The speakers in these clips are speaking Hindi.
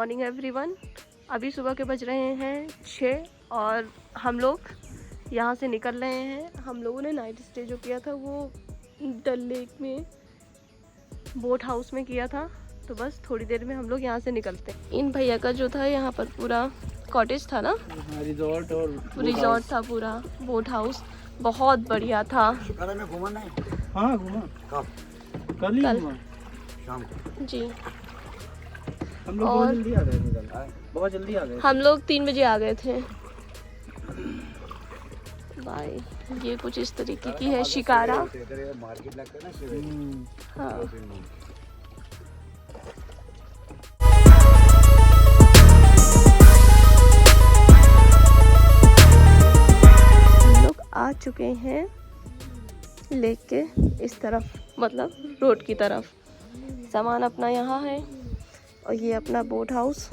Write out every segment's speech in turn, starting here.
Morning everyone. अभी सुबह के बज रहे हैं 6 और हम लोग यहाँ से निकल रहे हैं। हम लोगों ने नाइट स्टे जो किया था वो डल लेक में बोट हाउस में किया था, तो बस थोड़ी देर में हम लोग यहाँ से निकलते हैं। इन भैया का जो था यहाँ पर पूरा कॉटेज था ना, रिजॉर्ट था पूरा, बोट हाउस बहुत बढ़िया था। हाँ घूमा कल शाम जी। हम लोग बहुत जल्दी आ गए, बहुत जल्दी आ गए। हम लोग 3 बजे आ गए थे। बाय। ये कुछ इस तरीके की है शिकारा। हाँ। हम लोग आ चुके हैं लेक के इस तरफ, मतलब रोड की तरफ। सामान अपना यहाँ है और ये अपना बोट हाउस,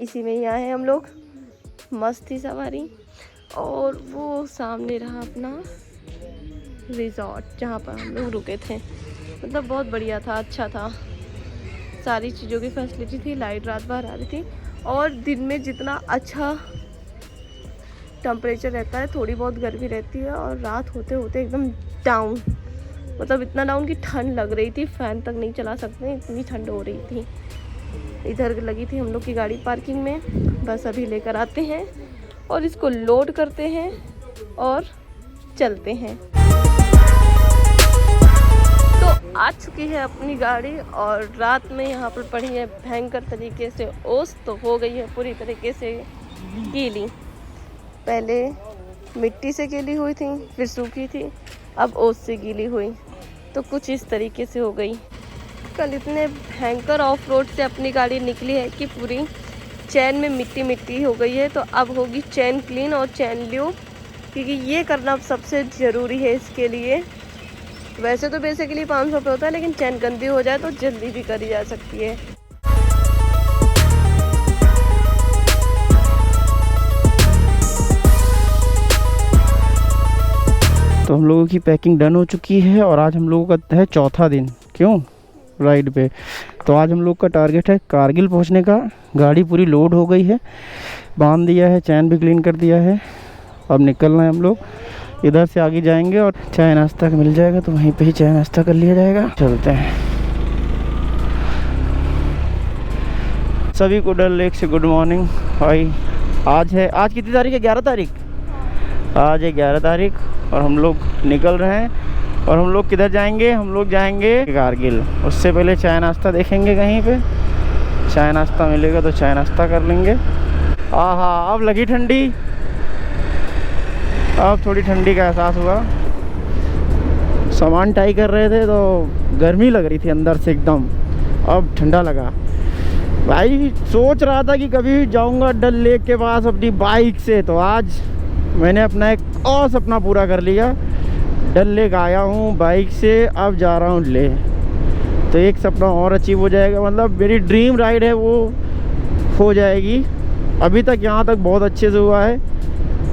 इसी में ही आए हैं हम लोग। मस्त थी सवारी। और वो सामने रहा अपना रिजॉर्ट जहाँ पर हम लोग रुके थे। मतलब बहुत बढ़िया था, अच्छा था, सारी चीज़ों की फैसिलिटी थी। लाइट रात भर आ रही थी और दिन में जितना अच्छा टेम्परेचर रहता है, थोड़ी बहुत गर्मी रहती है और रात होते होते एकदम डाउन, मतलब इतना डाउन कि ठंड लग रही थी, फ़ैन तक नहीं चला सकते, इतनी ठंड हो रही थी। इधर लगी थी हम लोग की गाड़ी पार्किंग में। बस अभी लेकर आते हैं और इसको लोड करते हैं और चलते हैं। तो आ चुकी है अपनी गाड़ी और रात में यहाँ पर पड़ी है भयंकर तरीके से ओस, तो हो गई है पूरी तरीके से गीली। पहले मिट्टी से गीली हुई थी, फिर सूखी थी, अब ओस से गीली हुई, तो कुछ इस तरीके से हो गई। कल इतने भयंकर ऑफ रोड से अपनी गाड़ी निकली है कि पूरी चैन में मिट्टी मिट्टी हो गई है। तो अब होगी चैन क्लीन और चैन ल्यूब, क्योंकि ये करना सबसे ज़रूरी है इसके लिए। वैसे तो बेसिकली 500 रुपये होता है, लेकिन चैन गंदी हो जाए तो जल्दी भी करी जा सकती है। तो हम लोगों की पैकिंग डन हो चुकी है और आज हम लोगों का है चौथा दिन क्यों राइड पे। तो आज हम लोग का टारगेट है कारगिल पहुंचने का। गाड़ी पूरी लोड हो गई है, बांध दिया है, चैन भी क्लीन कर दिया है। अब निकलना है हम लोग। इधर से आगे जाएंगे और चाय नाश्ता मिल जाएगा, तो वहीं पे ही चाय नाश्ता कर लिया जाएगा। चलते हैं। सभी को डल लेक से गुड मॉर्निंग भाई। आज कितनी तारीख है? 11 तारीख। आज है 11 तारीख और हम लोग निकल रहे हैं। और हम लोग किधर जाएंगे? हम लोग जाएंगे कारगिल। उससे पहले चाय नाश्ता देखेंगे कहीं पे, चाय नाश्ता मिलेगा तो चाय नाश्ता कर लेंगे। आहा, अब लगी ठंडी, अब थोड़ी ठंडी का एहसास हुआ। सामान टाई कर रहे थे तो गर्मी लग रही थी अंदर से एकदम, अब ठंडा लगा भाई। सोच रहा था कि कभी जाऊंगा डल लेक के पास अपनी बाइक से, तो आज मैंने अपना एक और सपना पूरा कर लिया। डल लेक आया हूँ बाइक से, अब जा रहा हूँ लेह, तो एक सपना और अचीव हो जाएगा। मतलब मेरी ड्रीम राइड है वो हो जाएगी। अभी तक यहाँ तक बहुत अच्छे से हुआ है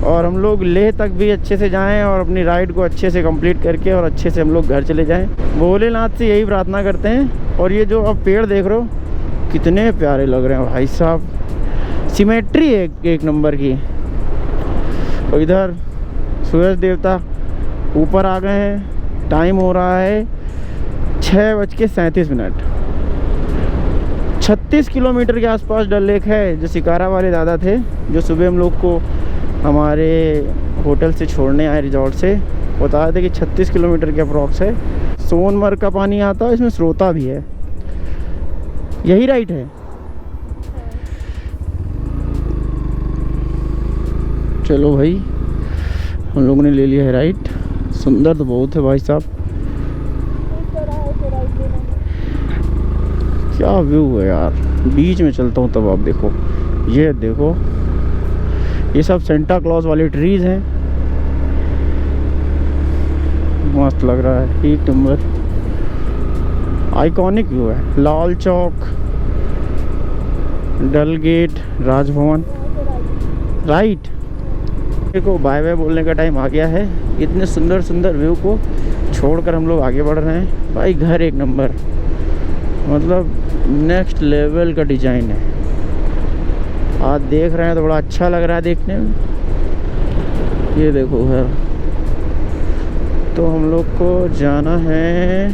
और हम लोग लेह तक भी अच्छे से जाएं और अपनी राइड को अच्छे से कंप्लीट करके और अच्छे से हम लोग घर चले जाएं। भोलेनाथ से यही प्रार्थना करते हैं। और ये जो अब पेड़ देख रहे हो कितने प्यारे लग रहे हैं भाई साहब, सिमेट्री है एक नंबर की। और इधर सूरज देवता ऊपर आ गए हैं। टाइम हो रहा है 6:37। 36 किलोमीटर के आसपास डल लेक है। जो शिकारा वाले दादा थे, जो सुबह हम लोग को हमारे होटल से छोड़ने आए रिजॉर्ट से, बता रहे थे कि 36 किलोमीटर के अप्रॉक्स है। सोनमर्ग का पानी आता है, इसमें स्रोता भी है। यही राइट है। चलो भाई, हम लोगों ने ले लिया है राइट। सुंदर तो बहुत है भाई साहब, क्या व्यू है यार। बीच में चलता हूँ तब आप देखो, ये देखो, ये सब सेंटा क्लॉज वाले ट्रीज हैं। मस्त लग रहा है, एक नंबर आइकॉनिक व्यू है। लाल चौक, डल गेट, राजभवन, राइट। देखो बाय बाय बोलने का टाइम आ गया है। इतने सुंदर सुंदर व्यू को छोड़कर हम लोग आगे बढ़ रहे हैं भाई। घर एक नंबर, मतलब नेक्स्ट लेवल का डिज़ाइन है। आज देख रहे हैं तो बड़ा अच्छा लग रहा है देखने में। ये देखो है, तो हम लोग को जाना है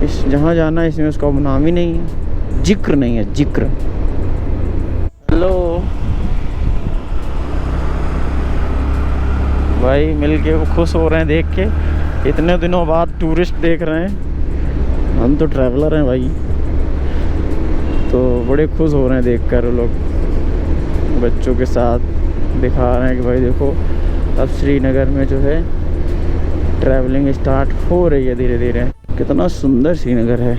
इस जहाँ जाना है, इसमें उसका नाम ही नहीं है, जिक्र नहीं है, जिक्र। हेलो भाई, मिलके वो खुश हो रहे हैं देख के, इतने दिनों बाद टूरिस्ट देख रहे हैं। हम तो ट्रैवलर हैं भाई, तो बड़े खुश हो रहे हैं देखकर। वो लोग बच्चों के साथ दिखा रहे हैं कि भाई देखो अब श्रीनगर में जो है ट्रैवलिंग स्टार्ट हो रही है धीरे धीरे। कितना सुंदर श्रीनगर है।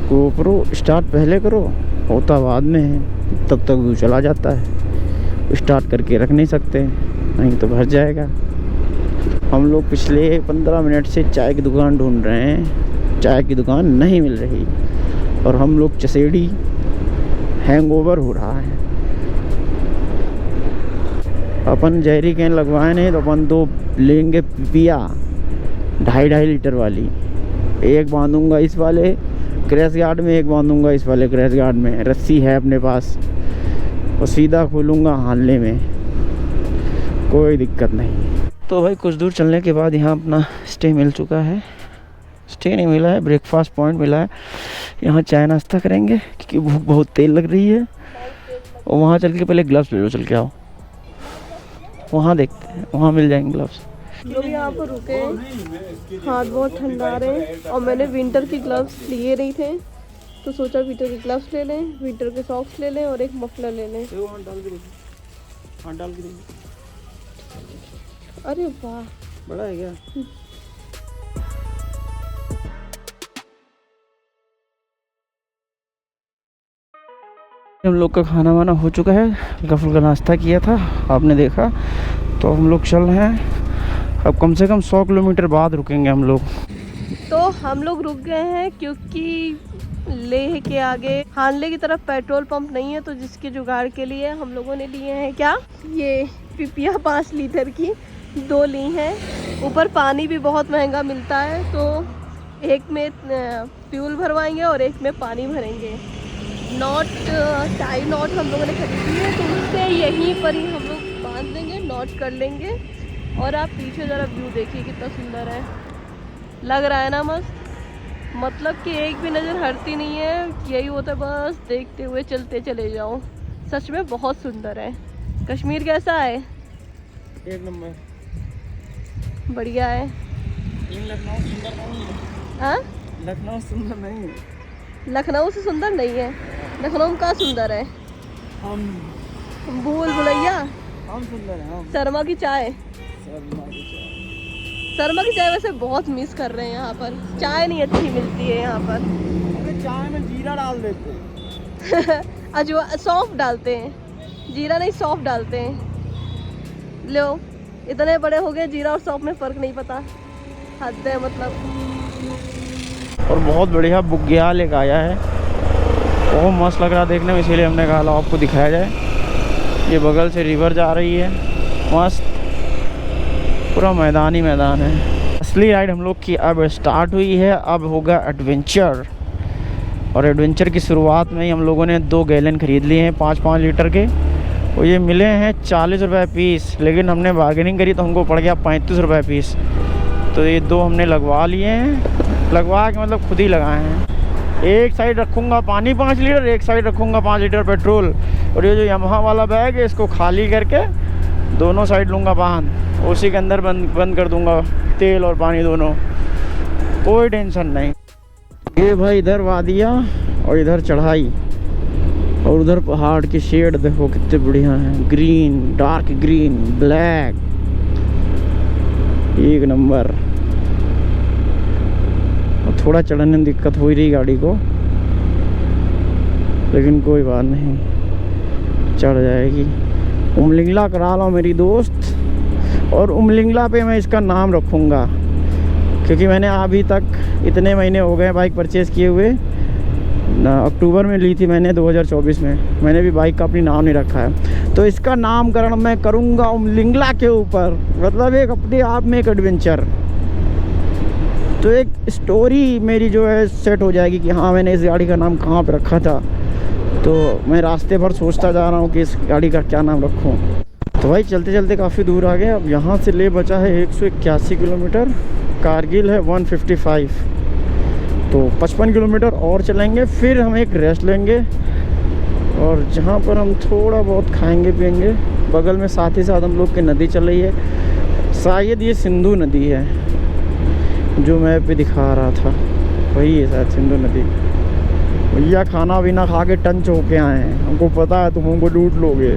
गोप्रो स्टार्ट पहले करो, होता बाद में है, तब तक व्यू चला जाता है। स्टार्ट करके रख नहीं सकते, नहीं तो भर जाएगा। हम लोग पिछले 15 मिनट से चाय की दुकान ढूंढ रहे हैं, चाय की दुकान नहीं मिल रही, और हम लोग चसेड़ी हैंगओवर हो रहा है। अपन जहरी कैन लगवाए नहीं तो अपन 2 लेंगे पिया 2.5 लीटर वाली। एक बांधूंगा इस वाले क्रैश गार्ड में, एक बांधूंगा इस वाले क्रैश गार्ड में। रस्सी है अपने पास, और सीधा खोलूँगा हालने में, कोई दिक्कत नहीं। तो भाई कुछ दूर चलने के बाद यहाँ अपना स्टे मिल चुका है। स्टे नहीं मिला है, ब्रेकफास्ट पॉइंट मिला है। यहाँ चाय नाश्ता करेंगे क्योंकि भूख बहुत तेज लग रही है। और वहाँ चल के पहले ग्लव्स ले लो, चल के आओ, वहाँ देखते हैं, वहाँ मिल जाएंगे ग्लव्स। लोग यहाँ पर रुके हैं, हाथ बहुत ठंडा रहे हैं, और मैंने विंटर की ग्लव्स लिए नहीं थे तो सोचा विंटर के ग्लव्स ले लें, विंटर के सॉक्स ले लें और एक मफलर ले लें। अरे वाह, बड़ा है क्या? हम लोग का खाना वाना हो चुका है, हल्का फुल्का नाश्ता किया था आपने देखा। तो हम लोग चल रहे हैं, अब कम से कम 100 किलोमीटर बाद रुकेंगे हम लोग। तो हम लोग रुक गए हैं क्योंकि लेह के आगे हानले की तरफ पेट्रोल पंप नहीं है, तो जिसके जुगाड़ के लिए हम लोगों ने लिए हैं क्या, ये पिपिया 5 लीटर की 2 ली हैं। ऊपर पानी भी बहुत महंगा मिलता है, तो एक में फ्यूल भरवाएंगे और एक में पानी भरेंगे। नॉट टाई नॉट हम लोगों ने खरीदी है, तो उससे यहीं पर ही हम लोग बांध देंगे, नॉट कर लेंगे। और आप पीछे ज़रा व्यू देखिए कितना सुंदर है, लग रहा है ना मस्त। मतलब कि एक भी नज़र हटती नहीं है, यही होता है बस देखते हुए चलते चले जाओ। सच में बहुत सुंदर है। कश्मीर कैसा है? एक नंबर, बढ़िया है। लखनऊ सुंदर नहीं है। हाँ, लखनऊ सुंदर नहीं है, लखनऊ से सुंदर नहीं है। लखनऊ का सुंदर है, हम भूल भुलैया, हम सुंदर हैं। हम शर्मा की चाय, शर्मा की चाय वैसे बहुत मिस कर रहे हैं। यहाँ पर चाय नहीं अच्छी मिलती है यहाँ पर। अरे चाय में जीरा डाल देते हैं। अजवा सौंफ डालते हैं, जीरा नहीं सौंफ डालते हैं। लो, इतने बड़े हो गए, जीरा और सौंफ में फ़र्क नहीं पता। हद है मतलब। और बहुत बढ़िया बुग्याल एक आया है, बहुत मस्त लग रहा है देखने में, इसीलिए हमने कहा लो आपको दिखाया जाए। ये बगल से रिवर जा रही है, मस्त पूरा मैदान ही मैदान है। असली राइड हम लोग की अब स्टार्ट हुई है, अब होगा एडवेंचर। और एडवेंचर की शुरुआत में ही हम लोगों ने 2 गैलन खरीद लिए हैं 5-5 लीटर के, और ये मिले हैं 40 रुपये पीस, लेकिन हमने बार्गेनिंग करी तो हमको पड़ गया 35 रुपये पीस। तो ये 2 हमने लगवा लिए हैं, लगवा के मतलब खुद ही लगाए हैं। एक साइड रखूँगा पानी 5 लीटर, एक साइड रखूँगा 5 लीटर पेट्रोल, और ये जो यमहा वाला बैग है इसको खाली करके दोनों साइड लूँगा बांध, उसी के अंदर बंद कर दूँगा तेल और पानी दोनों, कोई टेंशन नहीं। ये भाई इधर वादिया और इधर चढ़ाई, और उधर पहाड़ के शेड देखो कितने बढ़िया हैं, ग्रीन, डार्क ग्रीन, ब्लैक, एक नंबर। और थोड़ा चढ़ने में दिक्कत हो ही रही गाड़ी को, लेकिन कोई बात नहीं, चढ़ जाएगी। उमलिंगला करा लो मेरी दोस्त, और उमलिंगला पे मैं इसका नाम रखूँगा, क्योंकि मैंने अभी तक इतने महीने हो गए बाइक परचेज़ किए हुए। अक्टूबर में ली थी मैंने 2024 में, मैंने भी बाइक का अपनी नाम नहीं रखा है, तो इसका नामकरण मैं करूँगा उमलिंगला के ऊपर। मतलब एक अपने आप में एक एडवेंचर, तो एक स्टोरी मेरी जो है सेट हो जाएगी कि हाँ मैंने इस गाड़ी का नाम कहाँ पे रखा था। तो मैं रास्ते भर सोचता जा रहा हूँ कि इस गाड़ी का क्या नाम रखूँ। तो भाई चलते चलते काफ़ी दूर आ गए। अब यहाँ से ले बचा है 181 किलोमीटर, कारगिल है 155, तो 55 किलोमीटर और चलेंगे, फिर हम एक रेस्ट लेंगे और जहाँ पर हम थोड़ा बहुत खाएंगे पिएंगे। बगल में साथ ही साथ हम लोग की नदी चल रही है, शायद ये सिंधु नदी है जो मैप पे दिखा रहा था, वही है शायद सिंधु नदी। भैया खाना पीना खा के टंच होके आए हैं, हमको पता है तुम हमको लूट लोगे।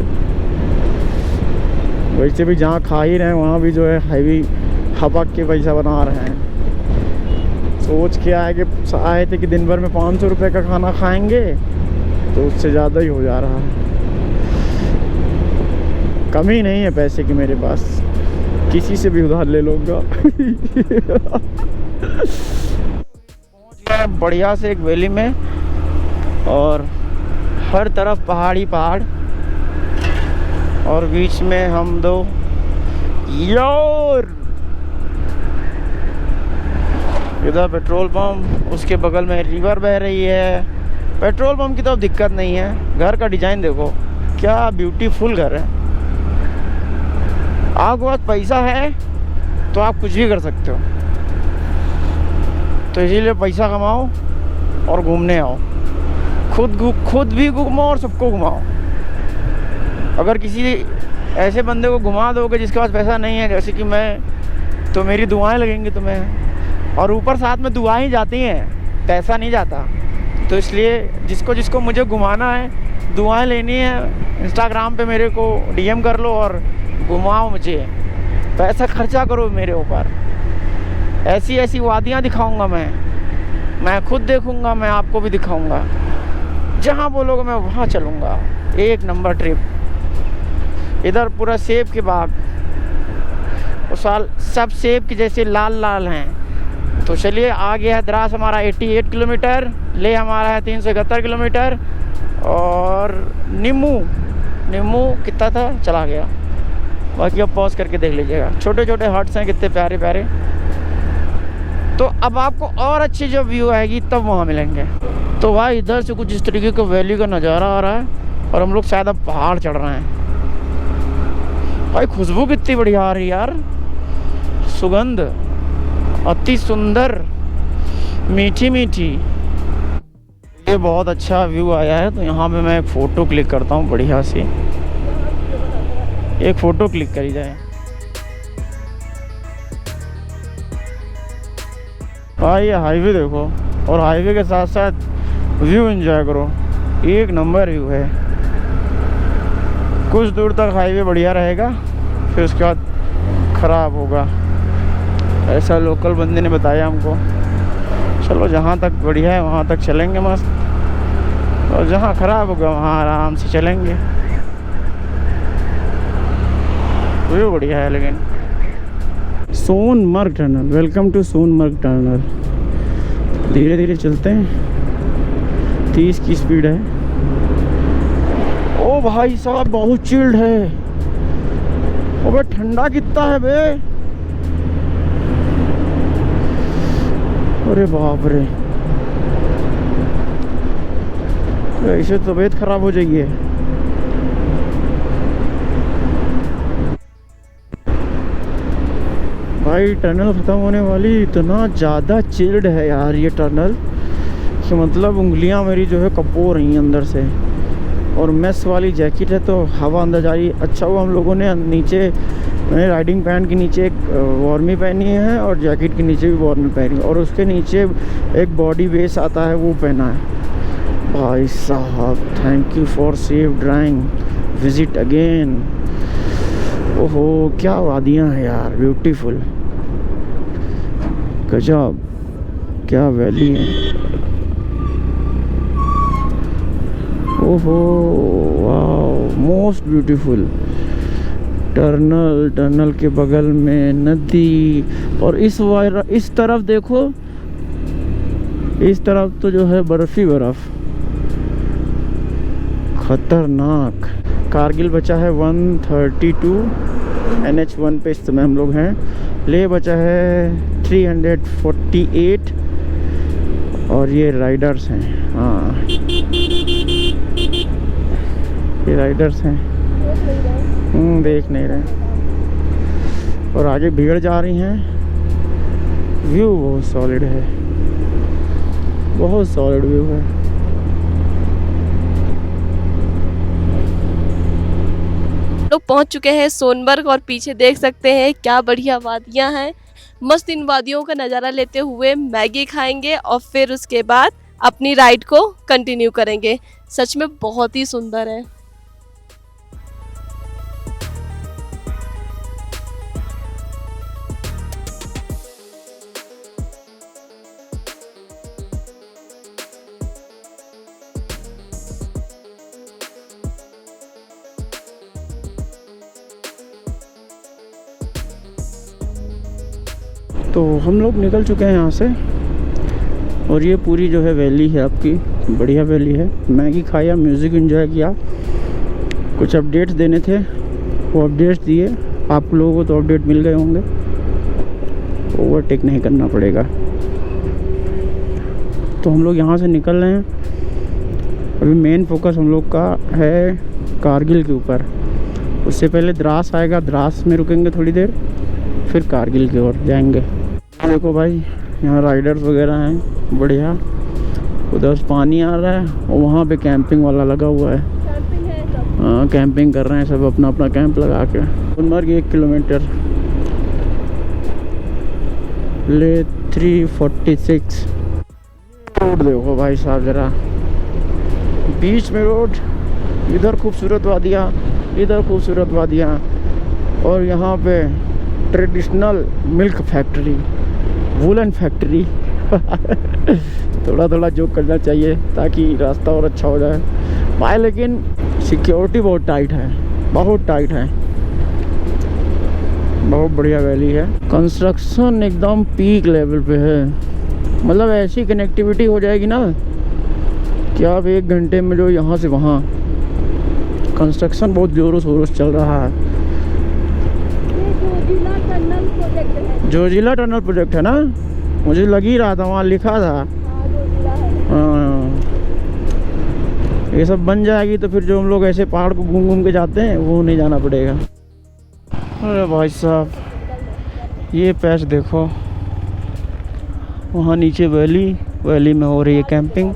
वैसे भी जहाँ खा ही रहे हैं वहाँ भी जो है हाईवे हपक के पैसा बना रहे हैं। सोच के आए थे कि दिन भर में 500 रुपये का खाना खाएंगे, तो उससे ज़्यादा ही हो जा रहा है। कमी नहीं है पैसे की मेरे पास, किसी से भी उधार ले लूँगा। पहुँच गया बढ़िया से एक वैली में, और हर तरफ पहाड़ी पहाड़, और बीच में हम दो यार। इधर पेट्रोल पंप, उसके बगल में रिवर बह रही है। पेट्रोल पंप की तो दिक्कत नहीं है, घर का डिज़ाइन देखो क्या ब्यूटीफुल घर है। आपके पास पैसा है तो आप कुछ भी कर सकते हो, तो इसीलिए पैसा कमाओ और घूमने आओ, खुद भी घूमो और सबको घुमाओ। अगर किसी ऐसे बंदे को घुमा दोगे जिसके पास पैसा नहीं है, जैसे कि मैं, तो मेरी दुआएं लगेंगी तुम्हें, और ऊपर साथ में दुआएं जाती हैं, पैसा नहीं जाता। तो इसलिए जिसको मुझे घुमाना है, दुआएं लेनी है, इंस्टाग्राम पे मेरे को DM कर लो और घुमाओ मुझे, पैसा खर्चा करो मेरे ऊपर। ऐसी ऐसी वादियाँ दिखाऊंगा मैं खुद देखूंगा, मैं आपको भी दिखाऊंगा। जहाँ बोलोगे मैं वहाँ चलूँगा। एक नंबर ट्रिप। इधर पूरा सेब के बाग, वो साल सब सेब की जैसे लाल लाल हैं। तो चलिए, आ गया है द्रास हमारा 88 किलोमीटर, ले हमारा है 371 किलोमीटर, और नीमू कितना था चला गया। बाकी अब पॉज करके देख लीजिएगा, छोटे छोटे हट्स हैं कितने प्यारे प्यारे। तो अब आपको और अच्छी जो व्यू आएगी तब वहाँ मिलेंगे। तो भाई इधर से कुछ इस तरीके का वैली का नज़ारा आ रहा है, और हम लोग शायद अब पहाड़ चढ़ रहे हैं। भाई खुशबू कितनी बढ़िया आ रही है यार, सुगंध अति सुंदर, मीठी मीठी। ये बहुत अच्छा व्यू आया है, तो यहाँ पे मैं एक फ़ोटो क्लिक करता हूँ बढ़िया सी। एक फ़ोटो क्लिक करी जाए। भाई ये हाईवे देखो, और हाईवे के साथ साथ व्यू एंजॉय करो। एक नंबर व्यू है। कुछ दूर तक हाईवे बढ़िया रहेगा, फिर उसके बाद ख़राब होगा, ऐसा लोकल बंदे ने बताया हमको। चलो जहाँ तक बढ़िया है वहाँ तक चलेंगे मस्त, और जहाँ ख़राब होगा वहाँ आराम से चलेंगे। व्यू बढ़िया है। लेकिन Sonamarg tunnel, welcome to Sonamarg tunnel. धीरे धीरे चलते हैं, 30 की स्पीड है। ओ भाई साहब बहुत चिल्ड है। अबे ठंडा कितना है बे, अरे बाप रे, ऐसे तबीयत खराब हो जाएगी। भाई टनल ख़त्म होने वाली, इतना ज़्यादा चिल्ड है यार ये टनल कि मतलब उंगलियां मेरी जो है कपो रही हैं अंदर से। और मेस वाली जैकेट है तो हवा अंदर जा रही है। अच्छा हुआ हम लोगों ने नीचे, मैंने राइडिंग पैंट के नीचे एक वार्मी पहनी है, और जैकेट के नीचे भी वार्मी पहनी है, और उसके नीचे एक बॉडी बेस आता है वो पहना है। भाई साहब thank you for safe drawing, visit again. ओहो क्या वादियाँ हैं यार, ब्यूटीफुल, गजब, क्या वैली है। ओहो वाह, मोस्ट ब्यूटीफुल टनल के बगल में नदी, और इस तरफ देखो, इस तरफ तो जो है बर्फ ही बर्फ, खतरनाक। कारगिल बचा है 132, NH1 पे इस समय हम लोग हैं। ले बचा है 348, और ये राइडर्स हैं। हाँ ये राइडर्स हैं, देख नहीं रहे। और आगे भीड़ जा रही हैं। व्यू बहुत सॉलिड है, बहुत सॉलिड व्यू है। लोग पहुंच चुके हैं सोनबर्ग और पीछे देख सकते हैं क्या बढ़िया वादियां हैं। मस्त इन वादियों का नज़ारा लेते हुए मैगी खाएंगे और फिर उसके बाद अपनी राइड को कंटिन्यू करेंगे। सच में बहुत ही सुंदर है। तो हम लोग निकल चुके हैं यहाँ से और ये पूरी जो है वैली है आपकी, बढ़िया वैली है। मैगी खाया, म्यूज़िक एंजॉय किया, कुछ अपडेट्स देने थे वो अपडेट्स दिए। आप लोगों को तो अपडेट मिल गए होंगे, ओवरटेक नहीं करना पड़ेगा। तो हम लोग यहाँ से निकल रहे हैं। अभी मेन फोकस हम लोग का है कारगिल के ऊपर। उससे पहले द्रास आएगा, द्रास में रुकेंगे थोड़ी देर, फिर कारगिल की ओर जाएंगे। देखो भाई यहाँ राइडर्स वगैरह हैं, बढ़िया। उधर पानी आ रहा है और वहाँ पे कैंपिंग वाला लगा हुआ है। कैंपिंग है सब। हाँ, कैंपिंग कर रहे हैं सब अपना अपना कैंप लगा के। सोनमर्ग 1 किलोमीटर ले 346। रोड देखो भाई साहब जरा, बीच में रोड, इधर खूबसूरत वादियाँ, इधर खूबसूरत वादियाँ, और यहाँ पे traditional milk factory, woollen factory. थोड़ा थोड़ा जोक करना चाहिए ताकि रास्ता और अच्छा हो जाए भाई। लेकिन सिक्योरिटी बहुत टाइट है, बहुत टाइट है। बहुत बढ़िया वैली है। कंस्ट्रक्शन एकदम पीक लेवल पे है, मतलब ऐसी कनेक्टिविटी हो जाएगी ना कि आप 1 घंटे में जो यहाँ से वहाँ। कंस्ट्रक्शन बहुत ज़ोरों शोरों से चल रहा है। जोजिला टनल प्रोजेक्ट है ना, मुझे लग ही रहा था, वहाँ लिखा था। हाँ, ये सब बन जाएगी तो फिर जो हम लोग ऐसे पहाड़ को घूम घूम के जाते हैं वो नहीं जाना पड़ेगा। अरे भाई साहब ये पैच देखो, वहाँ नीचे वैली, वैली में हो रही है कैंपिंग।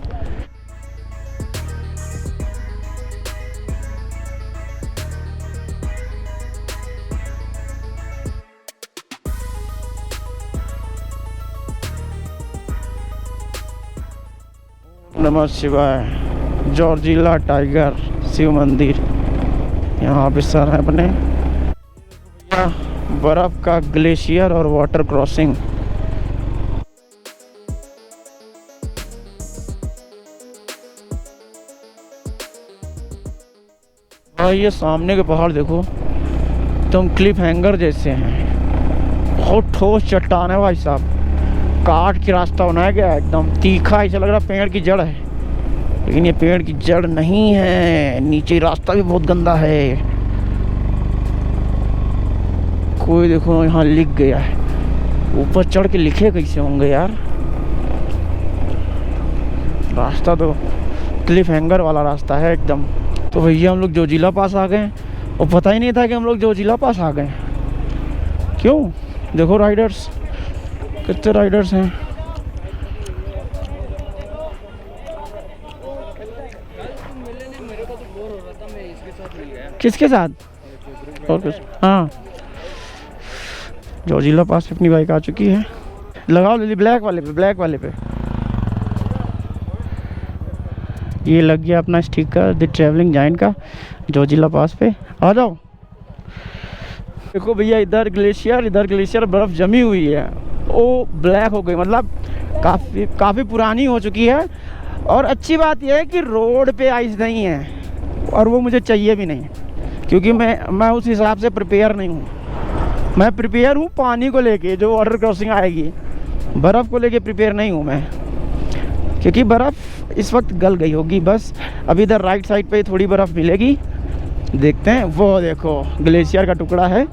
नमः शिवाय। जॉर्जिला टाइगर शिव मंदिर यहाँ पे सर है अपने। बर्फ का ग्लेशियर और वाटर क्रॉसिंग। भाई ये सामने के पहाड़ देखो, एकदम क्लिफ हैंगर जैसे हैं। बहुत ठोस चट्टान है भाई साहब, काट के रास्ता बनाया गया है, एकदम तीखा। ऐसा लग रहा है पेड़ की जड़ है, लेकिन ये पेड़ की जड़ नहीं है। नीचे रास्ता भी बहुत गंदा है। कोई देखो यहाँ लिख गया है, ऊपर चढ़ के लिखे कैसे होंगे यार। रास्ता तो क्लिफ हैंगर वाला रास्ता है एकदम। तो भैया हम लोग जोजिला पास आ गए और पता ही नहीं था कि हम लोग जोजिला पास आ गए। क्यों, देखो राइडर्स, कितने राइडर्स हैं। किसके साथ? और कुछ? हाँ, जोजिला पास पे अपनी बाइक आ चुकी है। लगाओ लिली, ब्लैक वाले पे, ब्लैक वाले पे। ये लग गया अपना स्टिकर द ट्रैवलिंग जाइंट का, जोजिला पास पे। आ जाओ। देखो भैया इधर ग्लेशियर, इधर ग्लेशियर, बर्फ़ जमी हुई है, वो ब्लैक हो गई, मतलब काफ़ी पुरानी हो चुकी है। और अच्छी बात यह है कि रोड पे आइस नहीं है, और वो मुझे चाहिए भी नहीं, क्योंकि मैं उस हिसाब से प्रिपेयर नहीं हूँ। मैं प्रिपेयर हूँ पानी को लेके, जो वाटर क्रॉसिंग आएगी। बर्फ़ को लेके प्रिपेयर नहीं हूँ मैं, क्योंकि बर्फ़ इस वक्त गल गई होगी बस। अभी इधर राइट साइड पे थोड़ी बर्फ़ मिलेगी, देखते हैं। वो देखो ग्लेशियर का टुकड़ा है।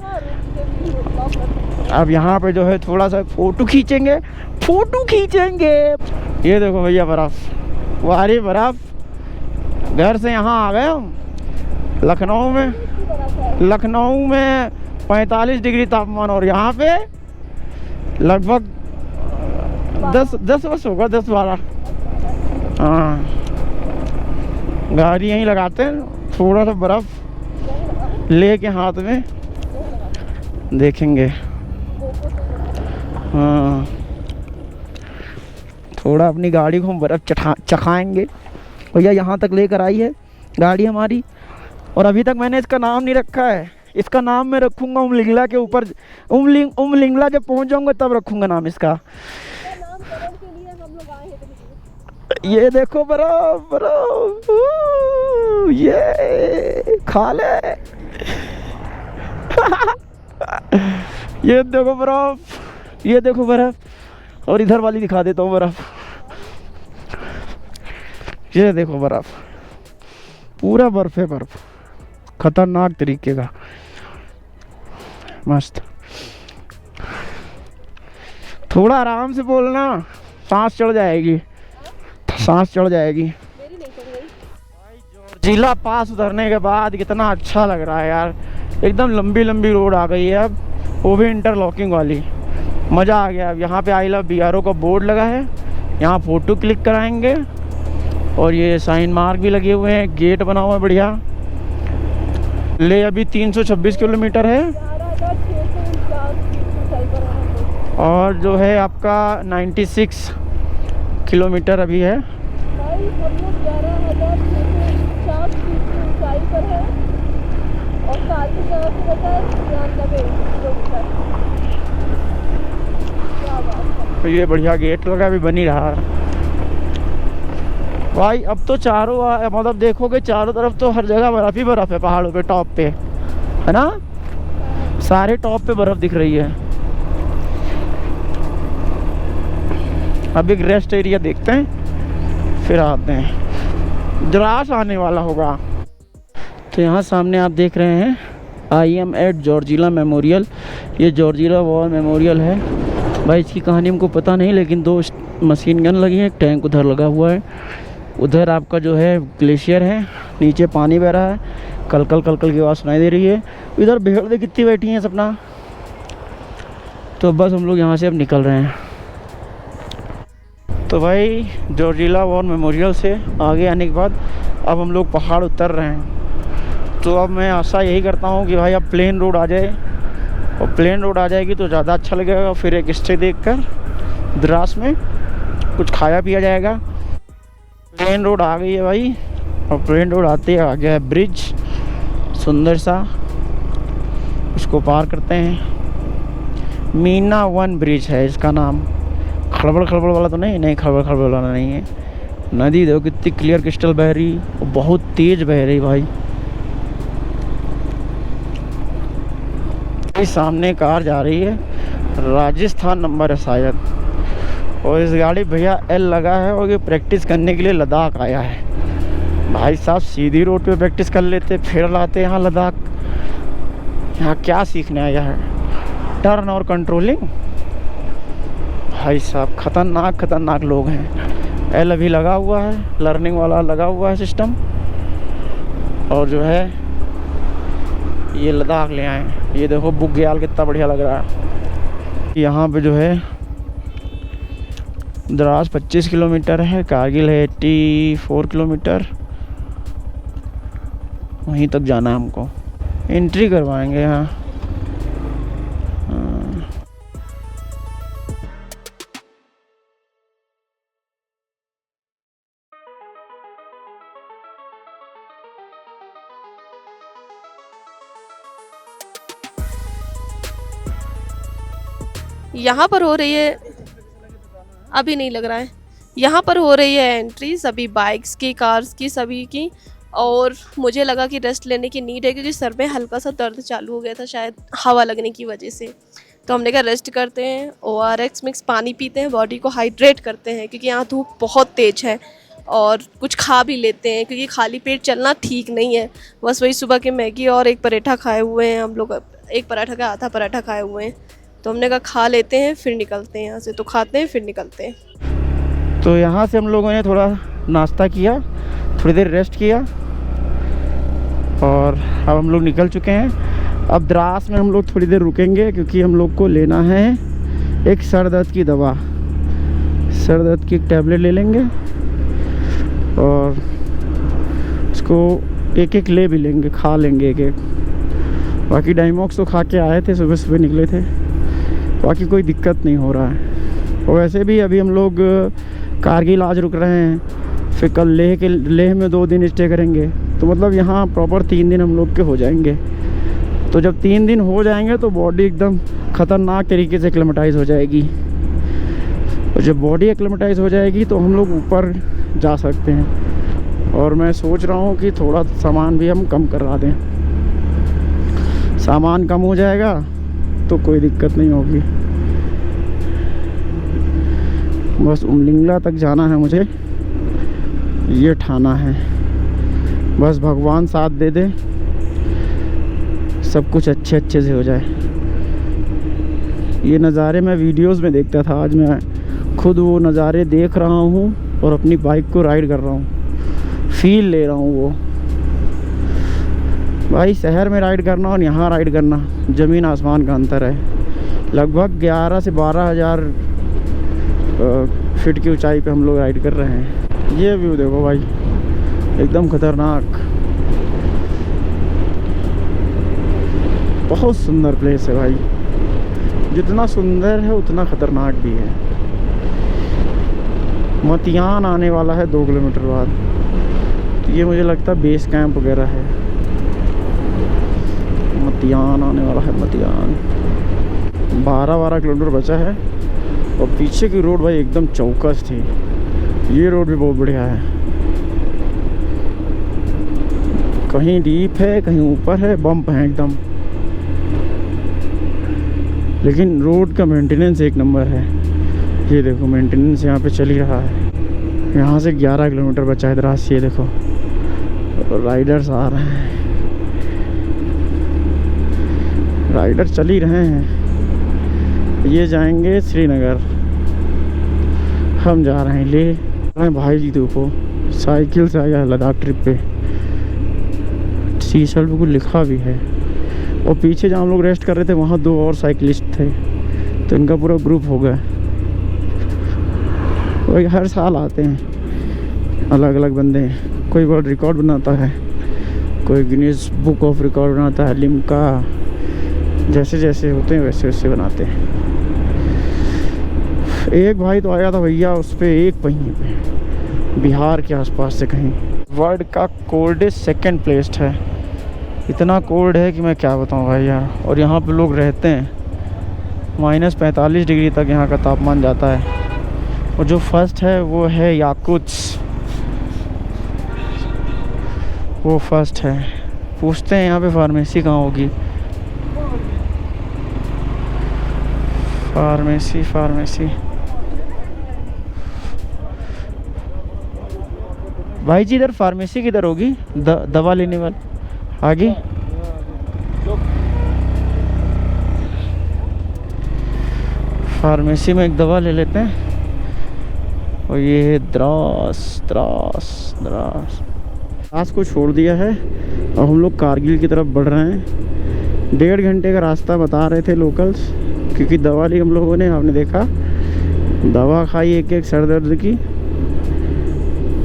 अब यहाँ पे जो है थोड़ा सा फ़ोटो खींचेंगे, फ़ोटो खींचेंगे। ये देखो भैया बर्फ़, वारी बर्फ़। घर से यहाँ आ गए हम, लखनऊ में 45 डिग्री तापमान और यहाँ पे लगभग 10 वर्ष होगा, 10-12। हाँ, गाड़ी यहीं लगाते हैं, थोड़ा सा बर्फ़ लेके हाथ में देखेंगे। हाँ, थोड़ा अपनी गाड़ी को हम बर्फ़ चखाएंगे। भैया यहाँ तक लेकर आई है गाड़ी हमारी, और अभी तक मैंने इसका नाम नहीं रखा है। इसका नाम मैं रखूँगा उमलिंगला के ऊपर। उमलिंगला जब पहुँच जाऊँगा तब रखूँगा नाम इसका। ये देखो बर्फ, ये खा ले। ये देखो बर्फ, ये देखो बर्फ, और इधर वाली दिखा देता हूँ बर्फ। ये देखो बर्फ, पूरा बर्फ है, बर्फ खतरनाक तरीके का, मस्त। थोड़ा आराम से बोलना, सांस चढ़ जाएगी, सांस चढ़ जाएगी। जिला पास उतरने के बाद कितना अच्छा लग रहा है यार, एकदम लंबी लंबी रोड आ गई है अब, वो भी इंटरलॉकिंग वाली। मज़ा आ गया। अब यहाँ पे आई लव BRO का बोर्ड लगा है, यहाँ फ़ोटो क्लिक कराएंगे, और ये साइन मार्क भी लगे हुए हैं, गेट बना हुआ है बढ़िया। ले अभी 326 किलोमीटर है, और जो है आपका 96 किलोमीटर अभी है। तो ये बढ़िया गेट लगा, भी बनी रहा भाई। अब तो चारों मतलब देखोगे चारों तरफ तो हर जगह बर्फ ही बर्फ है, पहाड़ों पे, टॉप पे है ना, सारे टॉप पे बर्फ दिख रही है। अब एक रेस्ट एरिया देखते हैं, फिर आते हैं। द्रास आने वाला होगा। तो यहाँ सामने आप देख रहे हैं I am at जॉर्जिला मेमोरियल। ये जॉर्जिला वॉर मेमोरियल है भाई। इसकी कहानी हमको पता नहीं, लेकिन 2 मशीन गन लगी है, एक टैंक उधर लगा हुआ है। उधर आपका जो है ग्लेशियर है, नीचे पानी बह रहा है, कलकल कलकल की आवाज़ सुनाई दे रही है। इधर भेड़ कितनी बैठी हैं सपना। तो बस हम लोग यहाँ से अब निकल रहे हैं। तो भाई जॉर्जिला वॉर मेमोरियल से आगे आने के बाद अब हम लोग पहाड़ उतर रहे हैं। तो अब मैं आशा यही करता हूँ कि भाई अब प्लेन रोड आ जाए, और प्लेन रोड आ जाएगी तो ज़्यादा अच्छा लगेगा। फिर एक स्टे देखकर द्रास में कुछ खाया पिया जाएगा। प्लेन रोड आ गई है भाई, और प्लेन रोड आते आ गया है ब्रिज, सुंदर सा। इसको पार करते हैं। मीना 1 ब्रिज है इसका नाम। खड़बड़ खड़बड़ वाला तो नहीं, खड़बड़ खड़बड़ वाला नहीं है। नदी देखो कितनी क्लियर क्रिस्टल बह रही, और बहुत तेज बह रही भाई। सामने कार जा रही है, राजस्थान नंबर है शायद, और इस गाड़ी भैया L लगा है, और ये प्रैक्टिस करने के लिए लद्दाख आया है। भाई साहब सीधी रोड पे प्रैक्टिस कर लेते, फिर लाते यहाँ लद्दाख। यहाँ क्या सीखने आया है, टर्न और कंट्रोलिंग। भाई साहब खतरनाक लोग हैं। L अभी लगा हुआ है, लर्निंग वाला लगा हुआ है सिस्टम, और जो है ये लद्दाख ले आए। ये देखो बुग्याल कितना बढ़िया लग रहा है। यहाँ पे जो है द्रास 25 किलोमीटर है, कारगिल है 84 किलोमीटर। वहीं तक जाना है हमको, एंट्री करवाएंगे यहाँ। यहाँ पर हो रही है, अभी नहीं लग रहा है, यहाँ पर हो रही है एंट्री सभी बाइक्स की, कार्स की, सभी की। और मुझे लगा कि रेस्ट लेने की नीड है, क्योंकि सर में हल्का सा दर्द चालू हो गया था, शायद हवा लगने की वजह से। तो हमने कहा रेस्ट करते हैं, ORX मिक्स पानी पीते हैं, बॉडी को हाइड्रेट करते हैं, क्योंकि यहाँ धूप बहुत तेज है। और कुछ खा भी लेते हैं, क्योंकि खाली पेट चलना ठीक नहीं है। बस वही सुबह के मैगी और एक पराठा खाए हुए हैं हम लोग, एक पराठा का आधा पराठा खाए हुए हैं। तो हमने कहा खा लेते हैं फिर निकलते हैं यहाँ से। तो खाते हैं फिर निकलते हैं। तो यहाँ से हम लोगों ने थोड़ा नाश्ता किया, थोड़ी देर रेस्ट किया, और अब हम लोग निकल चुके हैं। अब द्रास में हम लोग थोड़ी देर रुकेंगे क्योंकि हम लोग को लेना है एक सर दर्द की दवा। सर दर्द की एक टैबलेट ले लेंगे और उसको एक एक ले भी लेंगे, खा लेंगे एक एक। बाकी डाइमॉक्स तो खा के आए थे, सुबह सुबह निकले थे, बाकी कोई दिक्कत नहीं हो रहा है। और वैसे भी अभी हम लोग कारगिल आज रुक रहे हैं, फिर कल लेह में 2 दिन स्टे करेंगे, तो मतलब यहाँ प्रॉपर 3 दिन हम लोग के हो जाएंगे। तो जब 3 दिन हो जाएंगे तो बॉडी एकदम ख़तरनाक तरीके से एक्लेमेटाइज़ हो जाएगी। और जब बॉडी एक्लेमेटाइज़ हो जाएगी तो हम लोग ऊपर जा सकते हैं। और मैं सोच रहा हूँ कि थोड़ा सामान भी हम कम करवा दें। सामान कम हो जाएगा तो कोई दिक्कत नहीं होगी। बस उमलिंगला तक जाना है मुझे, ये ठाना है। बस भगवान साथ दे दे, सब कुछ अच्छे से हो जाए। ये नज़ारे मैं वीडियोस में देखता था, आज मैं खुद वो नज़ारे देख रहा हूँ और अपनी बाइक को राइड कर रहा हूँ, फील ले रहा हूँ वो। भाई शहर में राइड करना और यहाँ राइड करना ज़मीन आसमान का अंतर है। लगभग 11 से 12 हज़ार फीट की ऊंचाई पे हम लोग राइड कर रहे हैं। ये व्यू देखो भाई, एकदम खतरनाक, बहुत सुंदर प्लेस है भाई। जितना सुंदर है उतना खतरनाक भी है। मतियान आने वाला है 2 किलोमीटर बाद, तो ये मुझे लगता है बेस कैंप वगैरह है। मतियान आने वाला है, मतियान। 12 किलोमीटर बचा है और पीछे की रोड भाई एकदम चौकस थी। ये रोड भी बहुत बढ़िया है, कहीं डीप है कहीं ऊपर है, बम्प है एकदम, लेकिन रोड का मेंटेनेंस एक नंबर है। ये देखो मेंटेनेंस यहाँ पे चल ही रहा है। यहाँ से 11 किलोमीटर बचा है द्रास। ये देखो राइडर्स आ रहे हैं, राइडर चल ही रहे हैं। ये जाएंगे श्रीनगर, हम जा रहे हैं ले भाई जी। देखो साइकिल से आया लद्दाख ट्रिप पे, टी शर्ट पे कुछ लिखा भी है। और पीछे जहाँ हम लोग रेस्ट कर रहे थे वहाँ 2 और साइकिलिस्ट थे, तो इनका पूरा ग्रुप हो गया। वही हर साल आते हैं अलग अलग बंदे, कोई वर्ल्ड रिकॉर्ड बनाता है, कोई गिनीज बुक ऑफ रिकॉर्ड बनाता है, लिम्का, जैसे जैसे होते हैं वैसे वैसे बनाते हैं। एक भाई तो आया था भैया, उस पर 1 पहिए पे, बिहार के आसपास से कहीं। वर्ल्ड का कोल्डेस्ट सेकंड प्लेस है। इतना कोल्ड है कि मैं क्या बताऊं भाई यार। और यहाँ पे लोग रहते हैं, -45 डिग्री तक यहाँ का तापमान जाता है। और जो फर्स्ट है वो है याकुत्स, वो फर्स्ट है। पूछते हैं यहाँ पे फार्मेसी कहाँ होगी। फार्मेसी भाई जी, इधर फार्मेसी किधर होगी? दवा लेने वाली आगे। फार्मेसी में एक दवा ले लेते हैं। और ये है द्रास को छोड़ दिया है और हम लोग कारगिल की तरफ बढ़ रहे हैं। 1.5 घंटे का रास्ता बता रहे थे लोकल्स, क्योंकि दवा ली हम लोगों ने, आपने देखा दवा खाई एक सर दर्द की,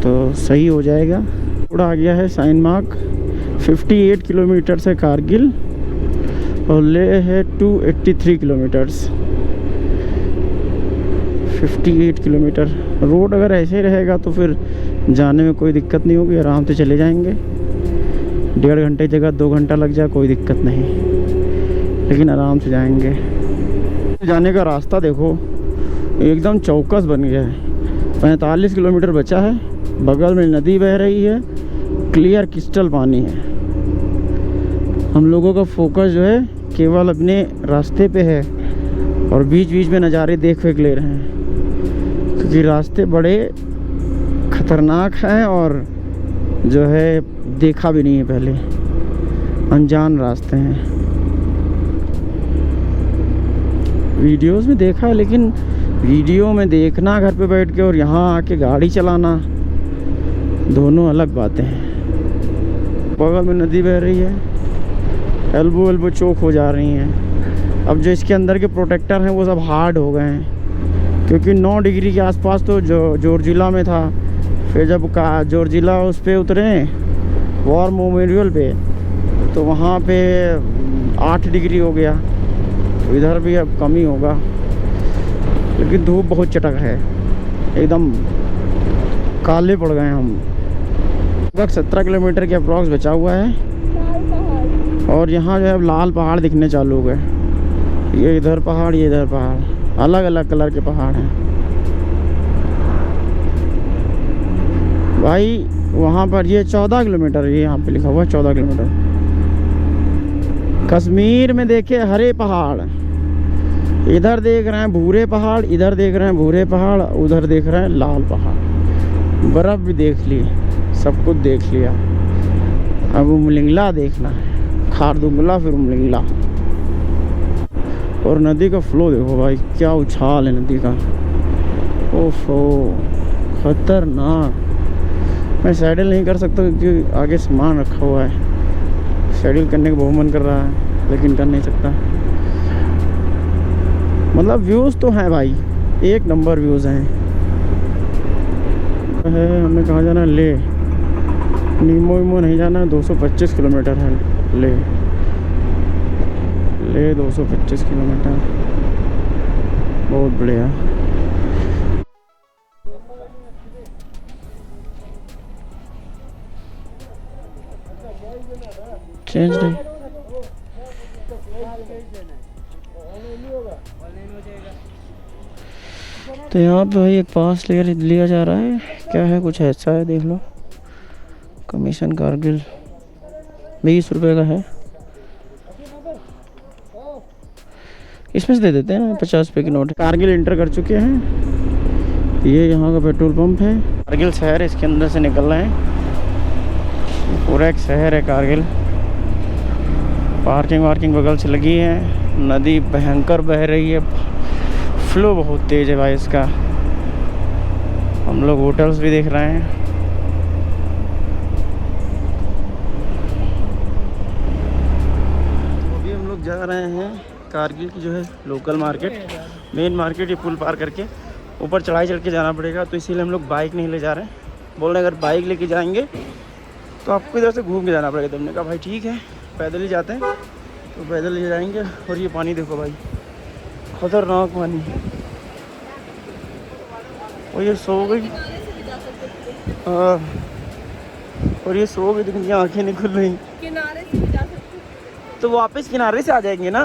तो सही हो जाएगा। थोड़ा आ गया है साइन मार्क। 58 किलोमीटर से कारगिल और ले है 283 किलोमीटर्स। 58 किलोमीटर रोड अगर ऐसे रहेगा तो फिर जाने में कोई दिक्कत नहीं होगी, आराम से चले जाएंगे। 1.5 घंटे जगह 2 घंटा लग जाए कोई दिक्कत नहीं, लेकिन आराम से जाएंगे। जाने का रास्ता देखो एकदम चौकस बन गया है। 45 किलोमीटर बचा है, बगल में नदी बह रही है, क्लियर क्रिस्टल पानी है। हम लोगों का फोकस जो है केवल अपने रास्ते पे है और बीच बीच में नज़ारे देख ले रहे हैं, क्योंकि रास्ते बड़े ख़तरनाक हैं और जो है देखा भी नहीं है पहले, अनजान रास्ते हैं। वीडियोस में देखा है, लेकिन वीडियो में देखना घर पे बैठ के और यहाँ आके गाड़ी चलाना दोनों अलग बातें हैं। बगल में नदी बह रही है, एल्बो एल्बो चोक हो जा रही हैं। अब जो इसके अंदर के प्रोटेक्टर हैं वो सब हार्ड हो गए हैं, क्योंकि 9 डिग्री के आसपास तो जॉर्जिया में था। फिर जब जॉर्जिया उस पर उतरे वॉर मेमोरियल पे, तो वहाँ पे 8 डिग्री हो गया। तो इधर भी अब कम ही होगा, लेकिन धूप बहुत चटक है, एकदम काले पड़ गए हम। लगभग 17 किलोमीटर के अप्रॉक्स बचा हुआ है, और यहाँ जो है लाल पहाड़ दिखने चालू हो गए। ये इधर पहाड़, ये इधर पहाड़, अलग अलग कलर के पहाड़ हैं भाई। वहाँ पर ये 14 किलोमीटर, ये यहाँ पे लिखा हुआ है 14 किलोमीटर। कश्मीर में देखे हरे पहाड़, इधर देख रहे हैं भूरे पहाड़, इधर देख रहे हैं भूरे पहाड़, उधर देख रहे हैं लाल पहाड़। बर्फ़ भी देख ली, सब कुछ देख लिया। अब उमलिंगला देखना है, खारदुंगला फिर उमलिंगला। और नदी का फ्लो देखो भाई, क्या उछाल है नदी का, ओफो खतरनाक। मैं सैडल नहीं कर सकता क्योंकि आगे सामान रखा हुआ है। सैडल करने का बहुत मन कर रहा है, लेकिन कर नहीं सकता। मतलब व्यूज़ तो हैं भाई, एक नंबर व्यूज़ हैं। हमें कहाँ जाना है? ले नीमो वीमो नहीं जाना है। 225 किलोमीटर है ले 225 किलोमीटर, बहुत बढ़िया। चेंज नहीं, तो यहाँ पे भाई एक पास लिया जा रहा है। क्या है, कुछ ऐसा है, देख लो। कमीशन कारगिल 20 रुपये का है। इसमें से दे देते हैं ना, 50 रुपये की नोट। कारगिल इंटर कर चुके हैं। ये यहाँ का पेट्रोल पंप है। कारगिल शहर इसके अंदर से निकल रहे हैं, पूरा एक शहर है कारगिल। पार्किंग वार्किंग बगल से लगी है। नदी भयंकर बह रही है, फ्लो बहुत तेज़ है भाई इसका। हम लोग होटल्स भी देख रहे हैं। तो अभी हम लोग जा रहे हैं कारगिल की जो है लोकल मार्केट, मेन मार्केट। ये पुल पार करके ऊपर चढ़ाई चढ़ के जाना पड़ेगा, तो इसीलिए हम लोग बाइक नहीं ले जा रहे हैं। बोल रहे अगर बाइक लेके जाएंगे तो आपको इधर से घूम के जाना पड़ेगा। तो हमने कहा भाई ठीक है, पैदल ही जाते हैं, तो पैदल ही जाएंगे। और ये पानी देखो भाई, खतरनाक पानी। और ये सो गई, और ये सो गई, तो इनकी आँखें नहीं खुल रही। किनारे से भी जा सकते, तो वापस किनारे से आ जाएंगे ना।